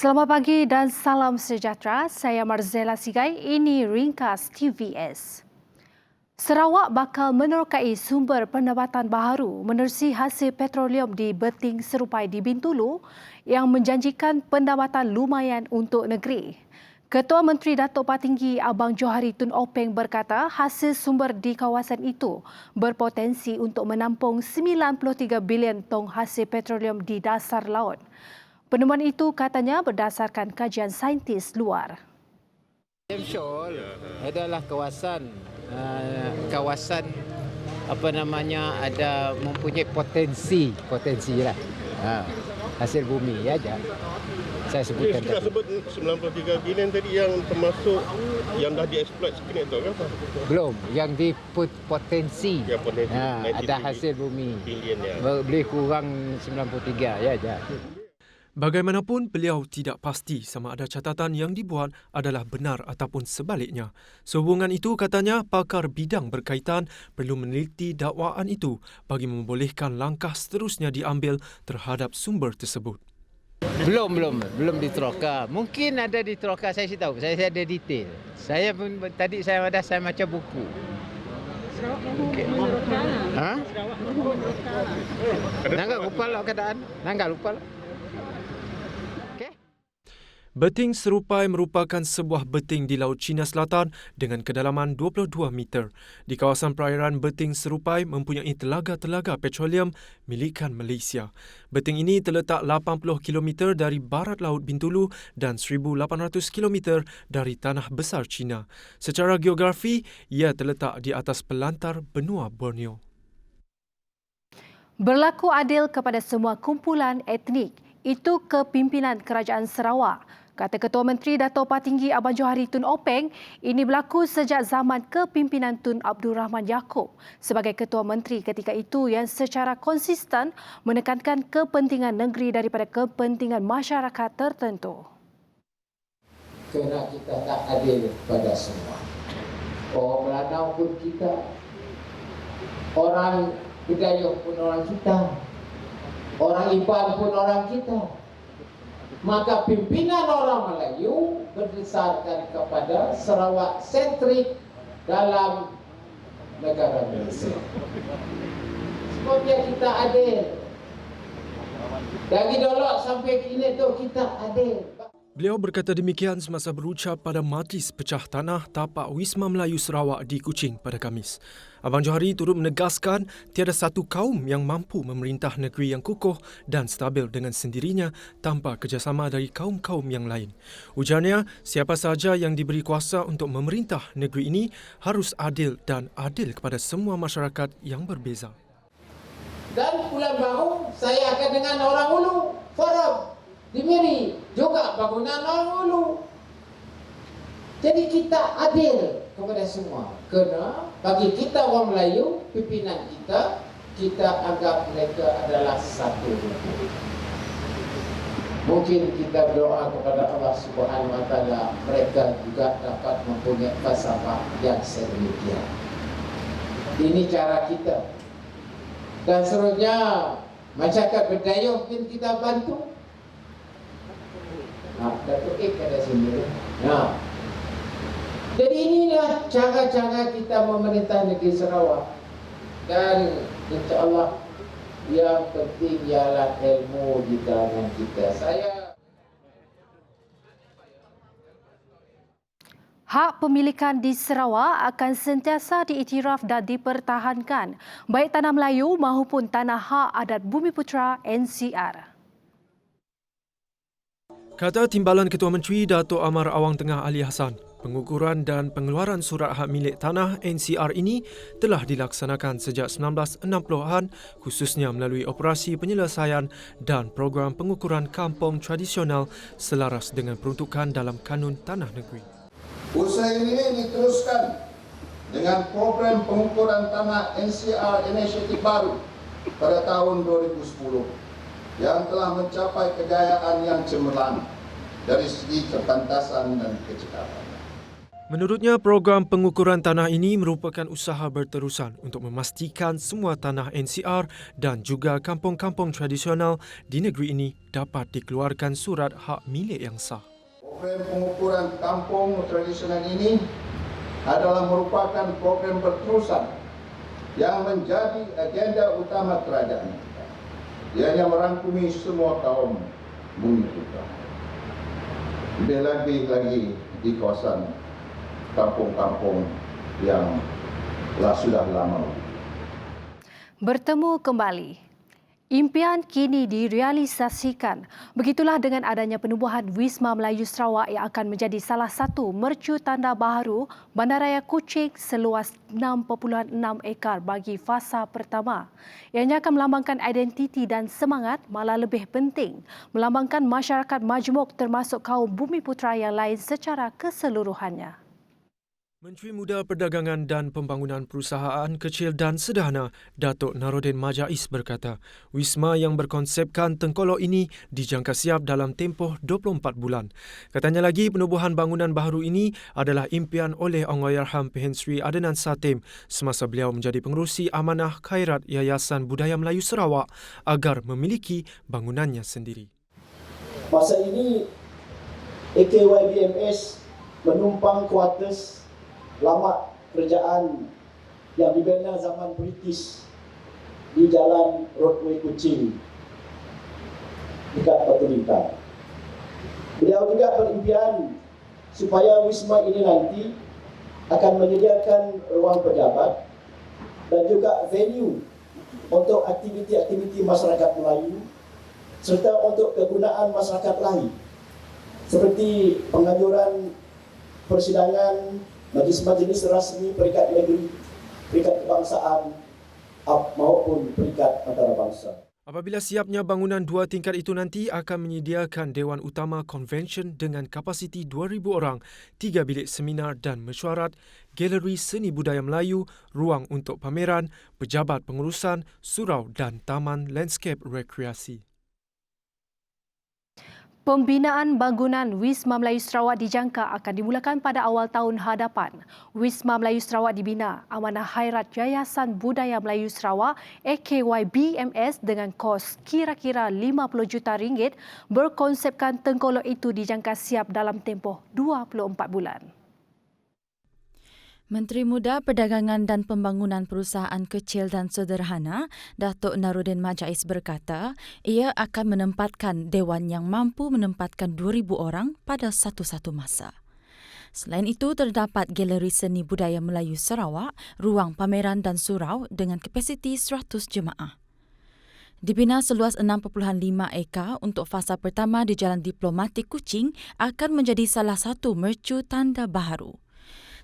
Selamat pagi dan salam sejahtera. Saya Marzela Sigai. Ini Ringkas TVS. Sarawak bakal menerokai sumber pendapatan baharu menerusi hasil petroleum di Beting Serupai di Bintulu yang menjanjikan pendapatan lumayan untuk negeri. Ketua Menteri Datuk Patinggi Abang Johari Tun Openg berkata hasil sumber di kawasan itu berpotensi untuk menampung 93 bilion tong hasil petroleum di dasar laut. Penemuan itu katanya berdasarkan kajian saintis luar. Shoal adalah kawasan ada mempunyai potensi lah. Hasil bumi aja. Saya sebutkan tadi. Sebut 93 bilion tadi yang termasuk yang dah dieksploit sekian itu kan? Belum, yang dipotensi. Ya, potensi. Ada hasil bumi. Bilion ya. Boleh kurang 93 ya aja. Bagaimanapun, beliau tidak pasti sama ada catatan yang dibuat adalah benar ataupun sebaliknya. Sehubungan itu, katanya pakar bidang berkaitan perlu meneliti dakwaan itu bagi membolehkan langkah seterusnya diambil terhadap sumber tersebut. Belum diteroka. Mungkin ada diteroka, saya tahu. Saya ada detail. Saya pun tadi saya baca buku. Sarawak meneroka. Sarawak meneroka. Nangga lupa lah keadaan. Nangga lupa lah. Beting Serupai merupakan sebuah beting di Laut Cina Selatan dengan kedalaman 22 meter. Di kawasan perairan Beting Serupai mempunyai telaga-telaga petroleum milikan Malaysia. Beting ini terletak 80 km dari barat Laut Bintulu dan 1,800 km dari Tanah Besar China. Secara geografi, ia terletak di atas pelantar benua Borneo. Berlaku adil kepada semua kumpulan etnik, itu kepimpinan Kerajaan Sarawak. Kata Ketua Menteri Datuk Patinggi Abang Johari Tun Openg, ini berlaku sejak zaman kepimpinan Tun Abdul Rahman Yaakob sebagai Ketua Menteri ketika itu yang secara konsisten menekankan kepentingan negeri daripada kepentingan masyarakat tertentu. Kerana kita tak adil pada semua. Orang Melanau pun kita, orang Bidayuh pun orang kita, orang Iban pun orang kita. Maka pimpinan orang Melayu berdasarkan kepada Sarawak sentrik dalam negara Malaysia. Sebabnya kita adil. Dari dulu sampai kini tu kita adil. Beliau berkata demikian semasa berucap pada Majlis Pecah Tanah Tapak Wisma Melayu Sarawak di Kuching pada Khamis. Abang Johari turut menegaskan tiada satu kaum yang mampu memerintah negeri yang kukuh dan stabil dengan sendirinya tanpa kerjasama dari kaum-kaum yang lain. Ujarnya, siapa sahaja yang diberi kuasa untuk memerintah negeri ini harus adil dan adil kepada semua masyarakat yang berbeza. Dan bulan baru saya akan dengan orang Ulu forum di Miri juga bangunan orang Ulu. Jadi kita adil kepada semua. Kerana bagi kita orang Melayu, pimpinan kita anggap mereka adalah satu. Mungkin kita berdoa kepada Allah Subhanahu Wa Taala mereka juga dapat mempunyai falsafah yang sedemikian. Ini cara kita. Dan seterusnya masyarakat Bidayuh mungkin kita bantu. Datuk ada sini. Jadi inilah cara-cara kita memerintah negeri Sarawak. Dan insya-Allah yang penting ialah ilmu di kalangan kita. Hak pemilikan di Sarawak akan sentiasa diiktiraf dan dipertahankan, baik tanah Melayu maupun tanah hak adat Bumiputera NCR. Kata Timbalan Ketua Menteri Datuk Amar Awang Tengah Ali Hassan, pengukuran dan pengeluaran surat hak milik tanah NCR ini telah dilaksanakan sejak 1960-an khususnya melalui operasi penyelesaian dan program pengukuran kampung tradisional selaras dengan peruntukan dalam Kanun Tanah Negeri. Usaha ini diteruskan dengan program pengukuran tanah NCR inisiatif baru pada tahun 2010 yang telah mencapai kejayaan yang cemerlang dari segi kepantasan dan kecekapan. Menurutnya, program pengukuran tanah ini merupakan usaha berterusan untuk memastikan semua tanah NCR dan juga kampung-kampung tradisional di negeri ini dapat dikeluarkan surat hak milik yang sah. Program pengukuran kampung tradisional ini adalah merupakan program berterusan yang menjadi agenda utama kerajaan. Ianya merangkumi semua kaum bumi putra. Lebih lagi di kawasan kampung-kampung yang sudah lama. Bertemu kembali. Impian kini direalisasikan. Begitulah dengan adanya penubuhan Wisma Melayu Sarawak yang akan menjadi salah satu mercu tanda baharu Bandaraya Kuching seluas 6.6 ekar bagi fasa pertama. Ianya akan melambangkan identiti dan semangat, malah lebih penting, melambangkan masyarakat majmuk termasuk kaum bumi putra yang lain secara keseluruhannya. Menteri Muda Perdagangan dan Pembangunan Perusahaan Kecil dan Sederhana, Datuk Narodin Majais berkata, wisma yang berkonsepkan Tengkolok ini dijangka siap dalam tempoh 24 bulan. Katanya lagi, penubuhan bangunan baharu ini adalah impian oleh Allahyarham Pehen Sri Adnan Satem semasa beliau menjadi pengerusi amanah khairat Yayasan Budaya Melayu Sarawak agar memiliki bangunannya sendiri. Masa ini, AKYBMS menumpang kuartus lama kerajaan yang dibina zaman British di Jalan Roadway Kuching dekat Batu Lintang. Beliau juga berimpian supaya wisma ini nanti akan menyediakan ruang pejabat dan juga venue untuk aktiviti-aktiviti masyarakat Melayu serta untuk kegunaan masyarakat lain seperti penganjuran persidangan, majlis-majlis rasmi peringkat negeri, peringkat kebangsaan maupun peringkat antarabangsa. Apabila siapnya bangunan 2 tingkat itu nanti akan menyediakan Dewan Utama Convention dengan kapasiti 2,000 orang, 3 bilik seminar dan mesyuarat, galeri seni budaya Melayu, ruang untuk pameran, pejabat pengurusan, surau dan taman landscape rekreasi. Pembinaan bangunan Wisma Melayu Sarawak dijangka akan dimulakan pada awal tahun hadapan. Wisma Melayu Sarawak dibina amanah khairat Yayasan Budaya Melayu Sarawak AKYBMS dengan kos kira-kira RM50 juta berkonsepkan Tengkolok itu dijangka siap dalam tempoh 24 bulan. Menteri Muda Perdagangan dan Pembangunan Perusahaan Kecil dan Sederhana, Datuk Narodin Majais berkata, ia akan menempatkan dewan yang mampu menempatkan 2,000 orang pada satu-satu masa. Selain itu, terdapat Galeri Seni Budaya Melayu Sarawak, ruang pameran dan surau dengan kapasiti 100 jemaah. Dibina seluas 6.5 ekar untuk fasa pertama di Jalan Diplomatik Kuching akan menjadi salah satu mercu tanda baharu.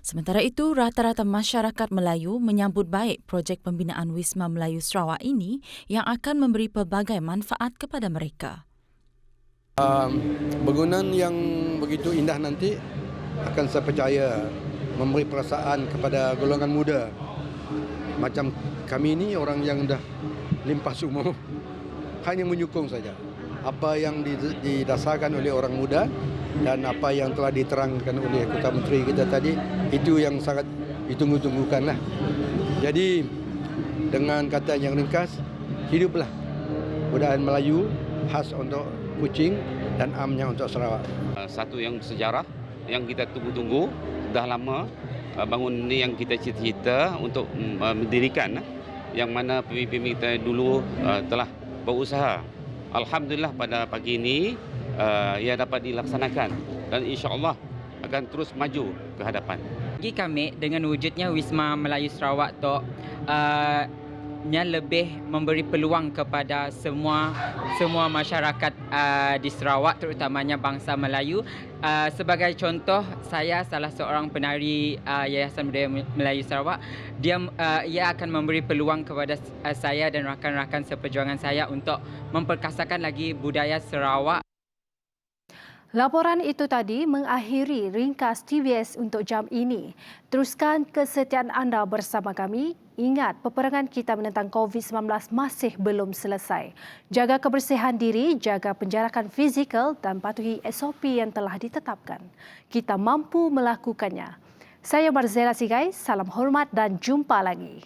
Sementara itu, rata-rata masyarakat Melayu menyambut baik projek pembinaan Wisma Melayu Sarawak ini yang akan memberi pelbagai manfaat kepada mereka. Bangunan yang begitu indah nanti akan saya percaya memberi perasaan kepada golongan muda. Macam kami ini orang yang dah limpah umur, hanya menyokong saja. Apa yang didasarkan oleh orang muda dan apa yang telah diterangkan oleh Ketua Menteri kita tadi, itu yang sangat ditunggu-tunggukanlah. Jadi dengan kata yang ringkas, hiduplah budaya Melayu khas untuk Kuching dan amnya untuk Sarawak. Satu yang sejarah yang kita tunggu-tunggu, dah lama bangun ini yang kita cita-cita untuk mendirikan, yang mana pemimpin kita dulu telah berusaha. Alhamdulillah pada pagi ini ia dapat dilaksanakan dan insya-Allah akan terus maju ke hadapan. Bagi kami dengan wujudnya Wisma Melayu Sarawak tu yang lebih memberi peluang kepada semua masyarakat di Sarawak, terutamanya bangsa Melayu. Sebagai contoh, saya salah seorang penari Yayasan Budaya Melayu Sarawak. Ia akan memberi peluang kepada saya dan rakan-rakan seperjuangan saya untuk memperkasakan lagi budaya Sarawak. Laporan itu tadi mengakhiri ringkas TVS untuk jam ini. Teruskan kesetiaan anda bersama kami. Ingat, peperangan kita menentang COVID-19 masih belum selesai. Jaga kebersihan diri, jaga penjarakan fizikal dan patuhi SOP yang telah ditetapkan. Kita mampu melakukannya. Saya Marzela Sigai, salam hormat dan jumpa lagi.